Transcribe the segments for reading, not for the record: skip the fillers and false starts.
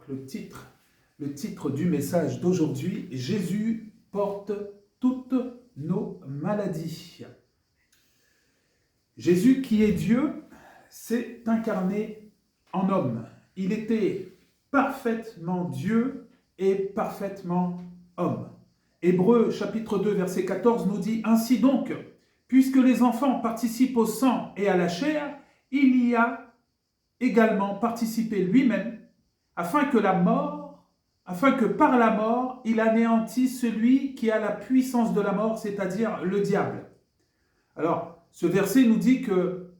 le titre du message d'aujourd'hui, Jésus porte toutes nos maladies. Jésus qui est Dieu s'est incarné en homme. Il était parfaitement Dieu et parfaitement homme. Hébreux chapitre 2 verset 14 nous dit « Ainsi donc, puisque les enfants participent au sang et à la chair, il y a également participé lui-même, afin que par la mort, il anéantisse celui qui a la puissance de la mort, c'est-à-dire le diable. » Alors, ce verset nous dit que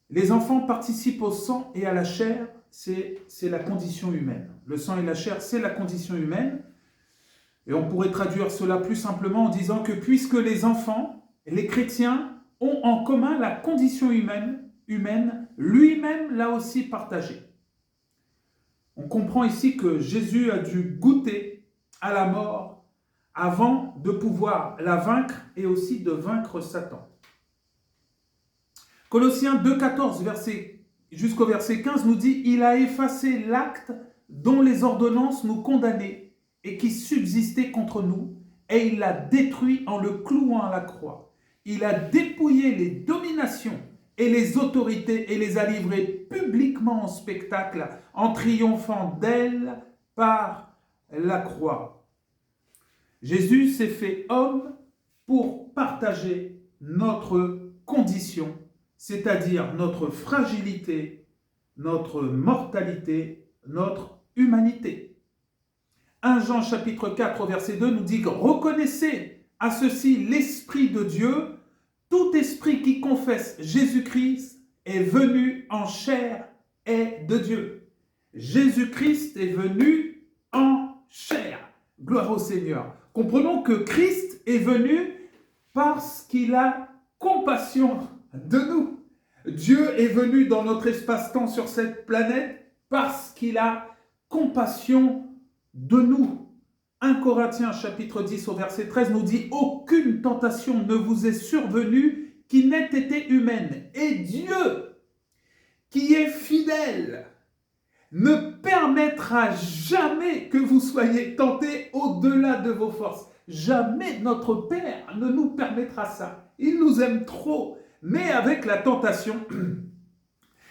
les enfants participent au sang et à la chair, c'est la condition humaine. Le sang et la chair, c'est la condition humaine. Et on pourrait traduire cela plus simplement en disant que puisque les enfants, les chrétiens, ont en commun la condition humaine, lui-même l'a aussi partagée. On comprend ici que Jésus a dû goûter à la mort avant de pouvoir la vaincre et aussi de vaincre Satan. Colossiens 2,14 jusqu'au verset 15 nous dit « Il a effacé l'acte dont les ordonnances nous condamnaient et qui subsistait contre nous, et il l'a détruit en le clouant à la croix. Il a dépouillé les dominations et les autorités et les a livrées publiquement en spectacle en triomphant d'elles par la croix. » Jésus s'est fait homme pour partager notre condition, c'est-à-dire notre fragilité, notre mortalité, notre humanité. 1 Jean chapitre 4 verset 2 nous dit « Reconnaissez à ceci l'Esprit de Dieu, tout esprit qui confesse Jésus-Christ est venu en chair est de Dieu. » Jésus-Christ est venu en chair. Gloire au Seigneur. Comprenons que Christ est venu parce qu'il a compassion de nous. Dieu est venu dans notre espace-temps sur cette planète parce qu'il a compassion de nous. 1 Corinthiens chapitre 10 au verset 13 nous dit « Aucune tentation ne vous est survenue qui n'ait été humaine. Et Dieu, qui est fidèle, ne permettra jamais que vous soyez tentés au-delà de vos forces. » Jamais notre Père ne nous permettra ça. Il nous aime trop. Mais avec la tentation,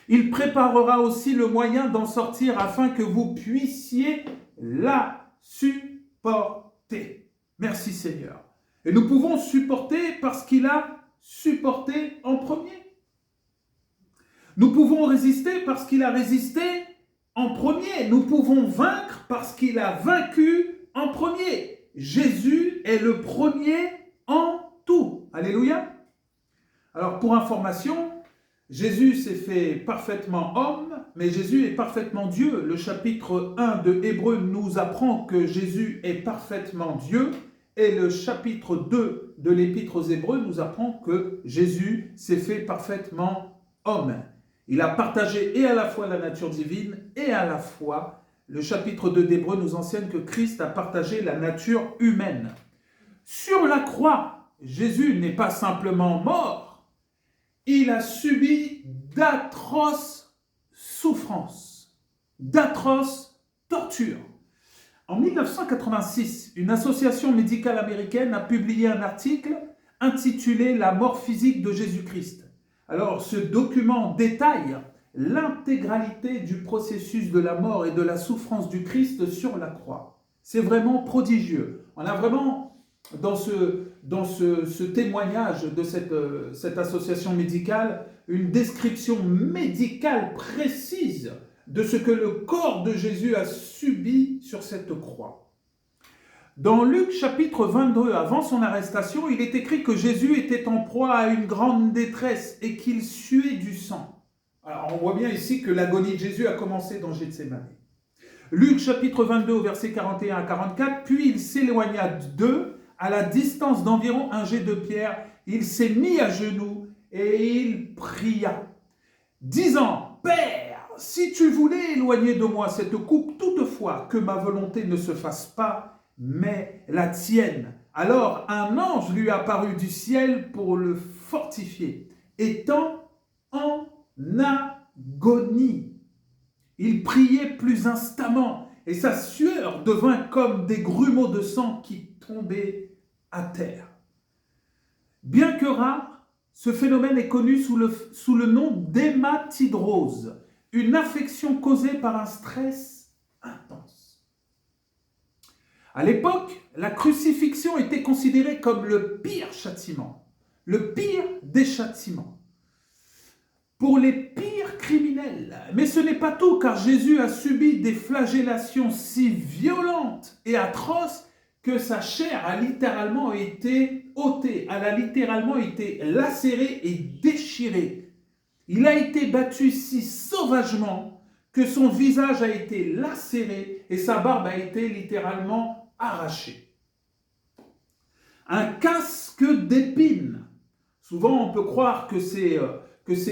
il préparera aussi le moyen d'en sortir afin que vous puissiez la supporter. Merci Seigneur. Et nous pouvons supporter parce qu'il a supporté en premier. Nous pouvons résister parce qu'il a résisté en premier. Nous pouvons vaincre parce qu'il a vaincu en premier. Jésus est le premier en tout. Alléluia. Alors, pour information, Jésus s'est fait parfaitement homme, mais Jésus est parfaitement Dieu. Le chapitre 1 de Hébreux nous apprend que Jésus est parfaitement Dieu, et le chapitre 2 de l'Épître aux Hébreux nous apprend que Jésus s'est fait parfaitement homme. Il a partagé et à la fois la nature divine et à la fois, le chapitre 2 d'Hébreux nous enseigne que Christ a partagé la nature humaine. Sur la croix, Jésus n'est pas simplement mort, il a subi d'atroces souffrances, d'atroces tortures. En 1986, une association médicale américaine a publié un article intitulé « La mort physique de Jésus-Christ ». Alors, ce document détaille l'intégralité du processus de la mort et de la souffrance du Christ sur la croix. C'est vraiment prodigieux. On a vraiment, dans ce témoignage de cette association médicale, une description médicale précise de ce que le corps de Jésus a subi sur cette croix. Dans Luc chapitre 22, avant son arrestation, il est écrit que Jésus était en proie à une grande détresse et qu'il suait du sang. Alors on voit bien ici que l'agonie de Jésus a commencé dans Gethsémani. Luc chapitre 22 au verset 41 à 44, puis il s'éloigna d'eux à la distance d'environ un jet de pierre. Il s'est mis à genoux et il pria, disant « Père, si tu voulais éloigner de moi cette coupe, toutefois que ma volonté ne se fasse pas, mais la tienne. » Alors un ange lui apparut du ciel pour le fortifier. Étant en agonie, Il priait plus instamment et sa sueur devint comme des grumeaux de sang qui tombaient à terre. Bien que rare, ce phénomène est connu sous le nom d'hématidrose, une affection causée par un stress intense. À l'époque, la crucifixion était considérée comme le pire châtiment, le pire des châtiments, pour les pires criminels. Mais ce n'est pas tout, car Jésus a subi des flagellations si violentes et atroces que sa chair a littéralement été ôtée, elle a littéralement été lacérée et déchirée. Il a été battu si sauvagement que son visage a été lacéré et sa barbe a été littéralement arrachée. Un casque d'épines. Souvent, on peut croire que c'est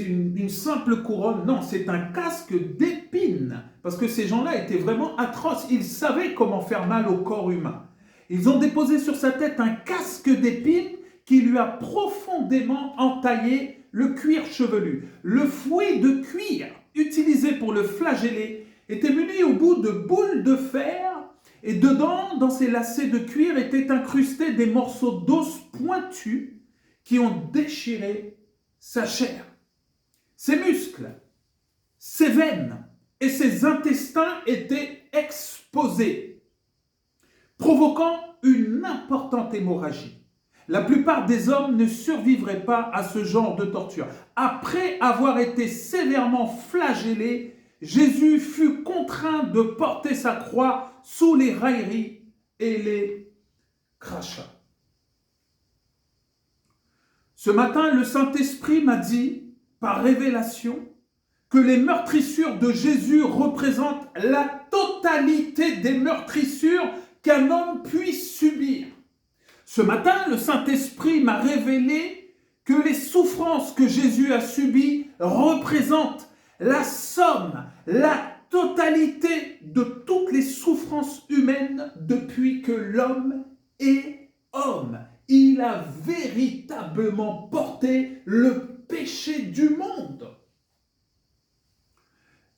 une simple couronne. Non, c'est un casque d'épines. Parce que ces gens-là étaient vraiment atroces. Ils savaient comment faire mal au corps humain. Ils ont déposé sur sa tête un casque d'épines qui lui a profondément entaillé le cuir chevelu. Le fouet de cuir utilisé pour le flageller était muni au bout de boules de fer et dedans, dans ces lacets de cuir, étaient incrustés des morceaux d'os pointus qui ont déchiré sa chair. Ses muscles, ses veines et ses intestins étaient exposés, provoquant une importante hémorragie. La plupart des hommes ne survivraient pas à ce genre de torture. Après avoir été sévèrement flagellé, Jésus fut contraint de porter sa croix sous les railleries et les crachats. Ce matin, le Saint-Esprit m'a dit, par révélation, que les meurtrissures de Jésus représentent la totalité des meurtrissures qu'un homme puisse subir. Ce matin, le Saint-Esprit m'a révélé que les souffrances que Jésus a subies représentent la somme, la totalité de toutes les souffrances humaines depuis que l'homme est homme. Il a véritablement porté le péché du monde.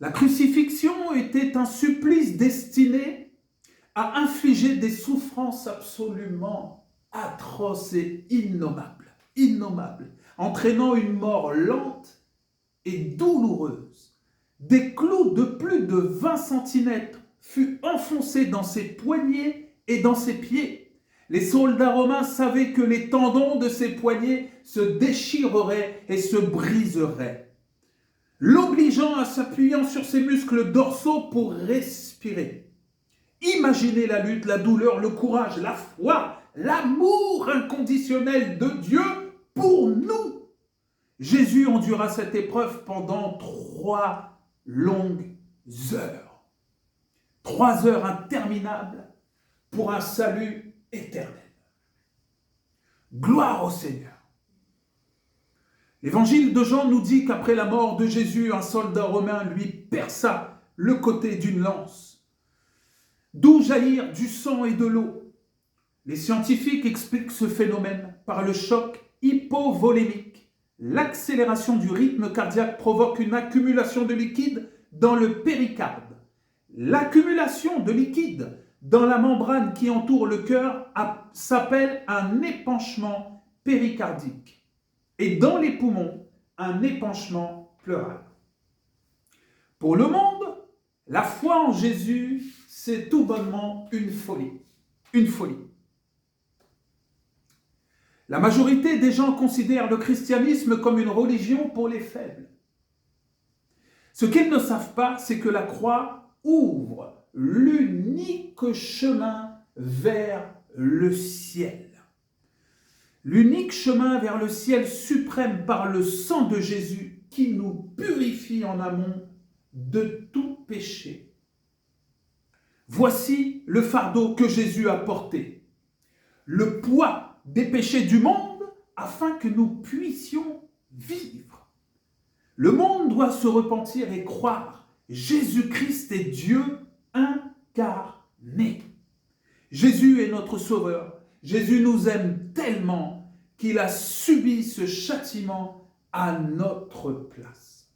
La crucifixion était un supplice destiné à infliger des souffrances absolument atroces et innommables, entraînant une mort lente et douloureuse. Des clous de plus de 20 cm furent enfoncés dans ses poignets et dans ses pieds. Les soldats romains savaient que les tendons de ses poignets se déchireraient et se briseraient, l'obligeant à s'appuyer sur ses muscles dorsaux pour respirer. Imaginez la lutte, la douleur, le courage, la foi, l'amour inconditionnel de Dieu pour nous. Jésus endura cette épreuve pendant 3 longues heures. 3 heures interminables pour un salut éternel. Gloire au Seigneur. L'évangile de Jean nous dit qu'après la mort de Jésus, un soldat romain lui perça le côté d'une lance, d'où jaillirent du sang et de l'eau. Les scientifiques expliquent ce phénomène par le choc hypovolémique. L'accélération du rythme cardiaque provoque une accumulation de liquide dans le péricarde. L'accumulation de liquide dans la membrane qui entoure le cœur s'appelle un épanchement péricardique. Et dans les poumons, un épanchement pleural. Pour le monde, la foi en Jésus, c'est tout bonnement une folie. Une folie. La majorité des gens considèrent le christianisme comme une religion pour les faibles. Ce qu'ils ne savent pas, c'est que la croix ouvre l'unique chemin vers le ciel. L'unique chemin vers le ciel suprême par le sang de Jésus qui nous purifie en amont de tout péché. Voici le fardeau que Jésus a porté. Le poids des péchés du monde afin que nous puissions vivre. Le monde doit se repentir et croire. Jésus-Christ est Dieu incarné. Jésus est notre Sauveur. Jésus nous aime tellement qu'il a subi ce châtiment à notre place.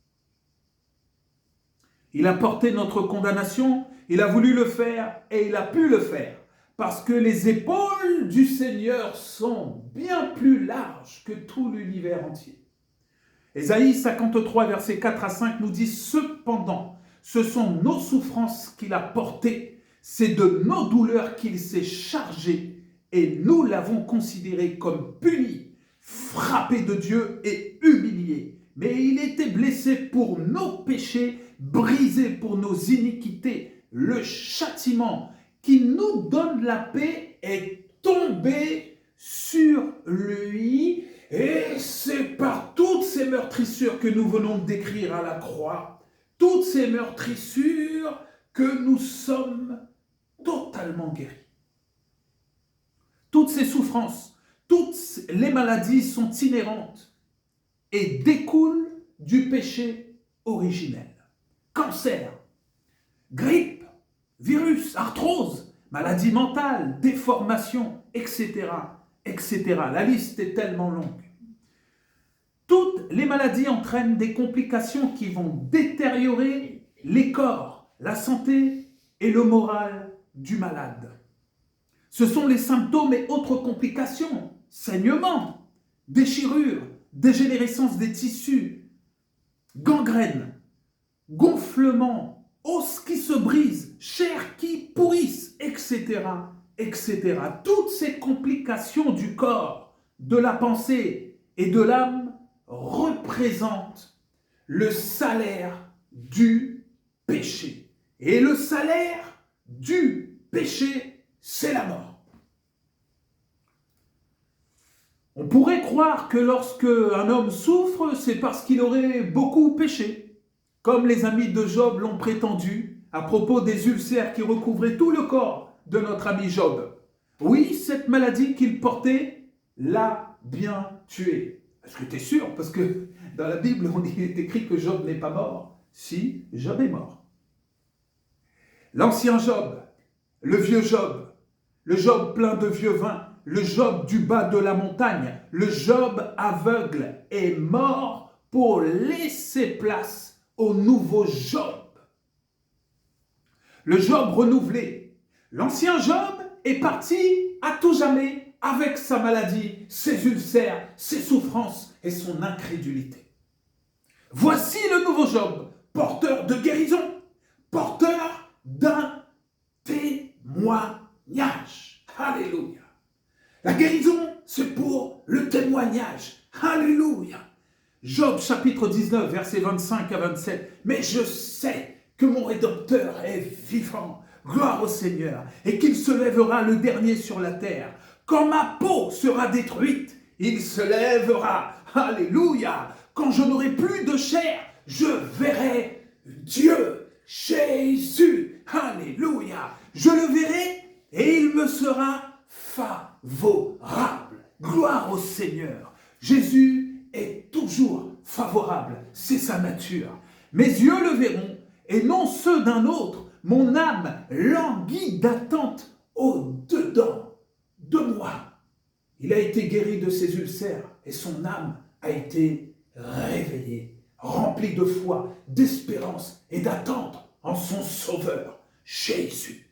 Il a porté notre condamnation, il a voulu le faire et il a pu le faire. Parce que les épaules du Seigneur sont bien plus larges que tout l'univers entier. Ésaïe 53, versets 4 à 5 nous dit « Cependant, ce sont nos souffrances qu'il a portées, c'est de nos douleurs qu'il s'est chargé, et nous l'avons considéré comme puni, frappé de Dieu et humilié. Mais il était blessé pour nos péchés, brisé pour nos iniquités. Le châtiment qui nous donne la paix est tombé sur lui. Et c'est par toutes ces meurtrissures que nous venons de décrire à la croix, toutes ces meurtrissures que nous sommes totalement guéris. Toutes ces souffrances, toutes les maladies sont inhérentes et découlent du péché originel. Cancer, grippe, virus, arthrose, maladie mentale, déformation, etc., etc. La liste est tellement longue. Toutes les maladies entraînent des complications qui vont détériorer les corps, la santé et le moral du malade. Ce sont les symptômes et autres complications, saignements, déchirures, dégénérescence des tissus, gangrène, gonflement, os qui se brisent, chair qui pourrissent, etc., etc. Toutes ces complications du corps, de la pensée et de l'âme représentent le salaire du péché. Et le salaire du péché, c'est la mort. On pourrait croire que lorsque un homme souffre, c'est parce qu'il aurait beaucoup péché, comme les amis de Job l'ont prétendu à propos des ulcères qui recouvraient tout le corps de notre ami Job. Oui, cette maladie qu'il portait l'a bien tué. Est-ce que tu es sûr? Parce que dans la Bible, il est écrit que Job n'est pas mort. Si, Job est mort. L'ancien Job, le vieux Job, le Job plein de vieux vin, le Job du bas de la montagne, le Job aveugle est mort pour laisser place au nouveau Job. Le Job renouvelé. L'ancien Job est parti à tout jamais avec sa maladie, ses ulcères, ses souffrances et son incrédulité. Voici le nouveau Job, porteur de guérison, porteur d'un témoignage. Alléluia. La guérison, c'est pour le témoignage. Alléluia. Job chapitre 19, versets 25 à 27. Mais je sais que mon Rédempteur est vivant. Gloire au Seigneur. Et qu'il se lèvera le dernier sur la terre. Quand ma peau sera détruite, il se lèvera. Alléluia. Quand je n'aurai plus de chair, je verrai Dieu, Jésus. Alléluia. Je le verrai et il me sera favorable. Gloire au Seigneur. Jésus est toujours favorable. C'est sa nature. Mes yeux le verront et non ceux d'un autre. Mon âme languit d'attente au-dedans de moi. Il a été guéri de ses ulcères et son âme a été réveillée, remplie de foi, d'espérance et d'attente en son Sauveur, Jésus.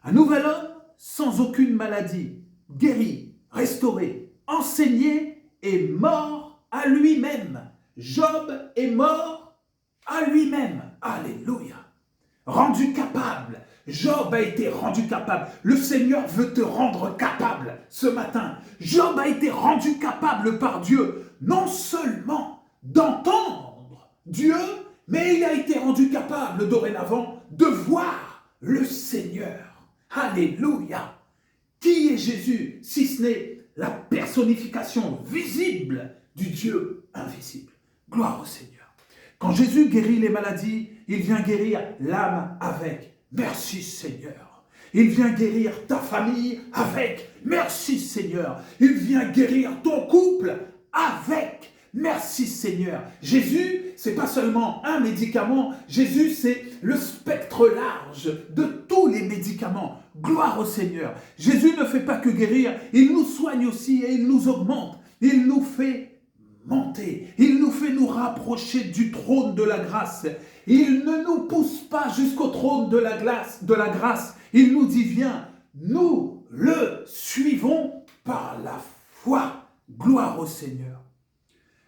Un nouvel homme sans aucune maladie, guéri, restauré, enseigné et mort à lui-même. Job est mort à lui-même. Alléluia. Rendu capable. Job a été rendu capable. Le Seigneur veut te rendre capable ce matin. Job a été rendu capable par Dieu, non seulement d'entendre Dieu, mais il a été rendu capable dorénavant de voir le Seigneur. Alléluia. Qui est Jésus si ce n'est la personnification visible du Dieu invisible? Gloire au Seigneur. Quand Jésus guérit les maladies, il vient guérir l'âme avec. Merci Seigneur. Il vient guérir ta famille avec. Merci Seigneur. Il vient guérir ton couple avec. Merci Seigneur. Jésus, c'est pas seulement un médicament. Jésus, c'est le spectre large de tous les médicaments. Gloire au Seigneur. Jésus ne fait pas que guérir. Il nous soigne aussi et il nous augmente. Il nous fait monter. Il nous fait nous rapprocher du trône de la grâce. Il ne nous pousse pas jusqu'au trône de la grâce. Il nous dit, viens, nous le suivons par la foi. Gloire au Seigneur.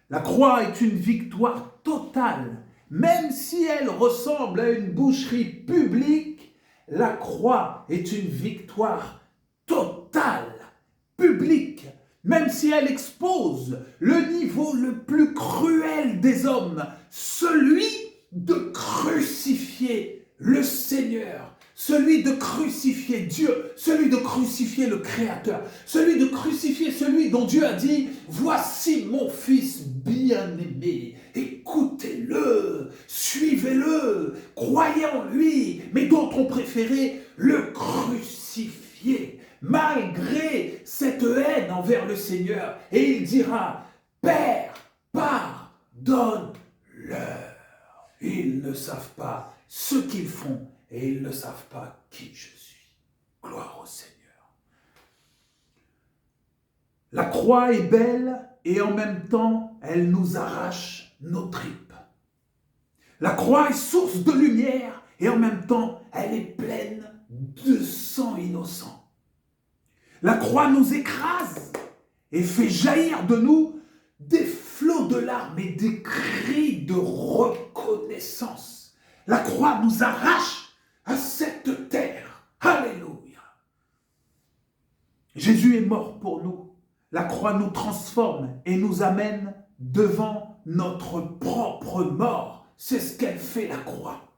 La croix est une victoire totale. Même si elle ressemble à une boucherie publique, la croix est une victoire totale, publique. Même si elle expose le niveau le plus cruel des hommes, celui de crucifier le Seigneur, celui de crucifier Dieu, celui de crucifier le Créateur, celui de crucifier celui dont Dieu a dit « Voici mon Fils bien-aimé, écoutez-le, suivez-le, croyez en lui », mais d'autres ont préféré le crucifier, malgré cette haine envers le Seigneur. Et il dira « Père, pardonne-leur. Ils ne savent pas ce qu'ils font et ils ne savent pas qui je suis. » Gloire au Seigneur. La croix est belle et en même temps, elle nous arrache nos tripes. La croix est source de lumière et en même temps, elle est pleine de sang innocent. La croix nous écrase et fait jaillir de nous des flots de larmes et des cris de reconnaissance. La croix nous arrache à cette terre. Alléluia. Jésus est mort pour nous. La croix nous transforme et nous amène devant notre propre mort. C'est ce qu'elle fait, la croix.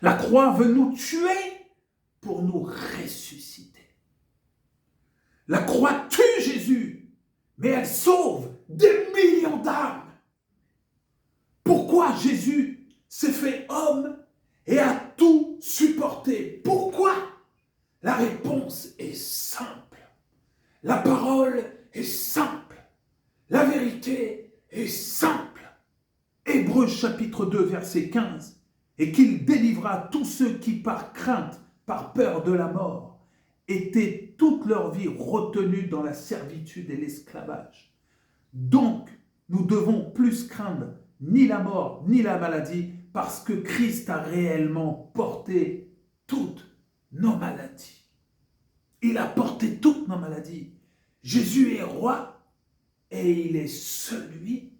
La croix veut nous tuer pour nous ressusciter. La croix tue Jésus, mais elle sauve des millions d'âmes. Pourquoi Jésus s'est fait homme et a tout supporté? Pourquoi? La réponse est simple. La parole est simple. La vérité est simple. Hébreux chapitre 2, verset 15. Et qu'il délivra tous ceux qui, par crainte, par peur de la mort, étaient toute leur vie retenus dans la servitude et l'esclavage. Donc, nous devons plus craindre ni la mort, ni la maladie, parce que Christ a réellement porté toutes nos maladies. Il a porté toutes nos maladies. Jésus est roi et il est celui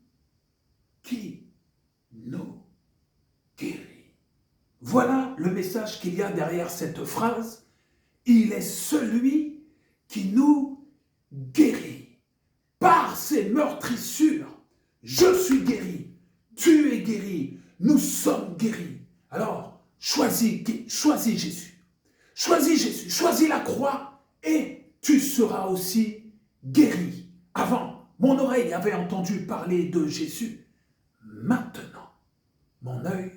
qui nous guérit. Voilà le message qu'il y a derrière cette phrase. Il est celui qui nous guérit. Par ses meurtrissures, je suis guéri. Tu es guéri. Nous sommes guéris. Alors, choisis Jésus. Choisis Jésus. Choisis la croix et tu seras aussi guéri. Avant, mon oreille avait entendu parler de Jésus. Maintenant, mon œil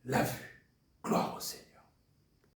l'a vu.